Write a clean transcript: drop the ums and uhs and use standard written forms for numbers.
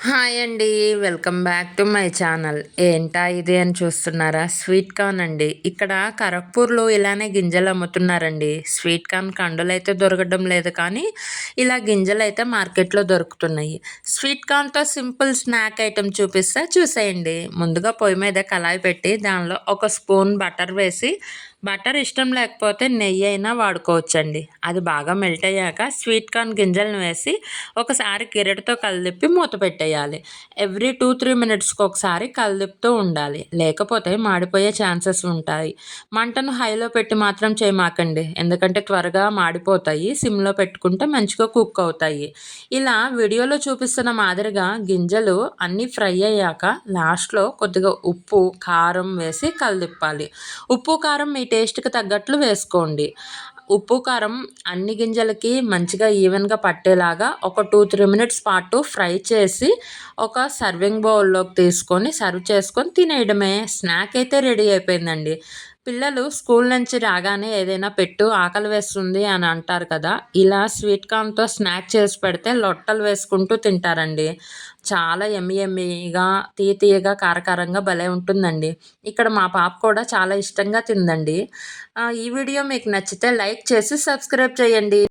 Hi అండి. Welcome back to my channel. ఏంటా ఇది అని చూస్తున్నారా? స్వీట్ కార్న్ అండి. ఇక్కడ ఖరగ్పూర్‌లో ఇలానే గింజలు అమ్ముతున్నారండి. స్వీట్ కార్న్ కండులైతే దొరకడం లేదు కానీ, ఇలా గింజలైతే మార్కెట్‌లో దొరుకుతున్నాయి. స్వీట్ కార్న్‌తో సింపుల్ స్నాక్ ఐటెమ్ చూపిస్తా చూసేయండి. ముందుగా పొయ్యి మీద కళాయి పెట్టి దానిలో ఒక స్పూన్ బటర్ వేసి, బటర్ ఇష్టం లేకపోతే నెయ్యి అయినా వాడుకోవచ్చండి. అది బాగా మెల్ట్ అయ్యాక స్వీట్ కార్న్ గింజలను వేసి ఒకసారి గెరిటతో కలిపి మూత పెట్టేయాలి. ఎవ్రీ 2-3 మినిట్స్కి ఒకసారి కలిపుతూ ఉండాలి, లేకపోతే మాడిపోయే ఛాన్సెస్ ఉంటాయి. మంటను హైలో పెట్టి మాత్రం చేయమాకండి, ఎందుకంటే త్వరగా మాడిపోతాయి. సిమ్లో పెట్టుకుంటే మంచిగా కుక్ అవుతాయి. ఇలా వీడియోలో చూపిస్తున్న మాదిరిగా గింజలు అన్నీ ఫ్రై అయ్యాక లాస్ట్లో కొద్దిగా ఉప్పు కారం వేసి కలిపాలి. ఉప్పు కారం మీ టేస్ట్కి తగ్గట్లు వేసుకోండి. ఉప్పు కారం అన్ని గింజలకి మంచిగా ఈవెన్గా పట్టేలాగా ఒక 2-3 మినిట్స్ పాటు ఫ్రై చేసి ఒక సర్వింగ్ బౌల్లోకి తీసుకొని సర్వ్ చేసుకొని తినేయడమే. స్నాక్ అయితే రెడీ అయిపోయిందండి. పిల్లలు స్కూల్ నుంచి రాగానే ఏదైనా పెట్టు ఆకలి వేస్తుంది అని అంటారు కదా, ఇలా స్వీట్ కార్న్తో స్నాక్ చేసి పెడితే లొట్టలు వేసుకుంటూ తింటారండి. చాలా యమ్మీగా తీయగా కారకారంగా భలే ఉంటుందండి. ఇక్కడ మా పాప కూడా చాలా ఇష్టంగా తిందండి. ఈ వీడియో మీకు నచ్చితే లైక్ చేసి సబ్స్క్రైబ్ చేయండి.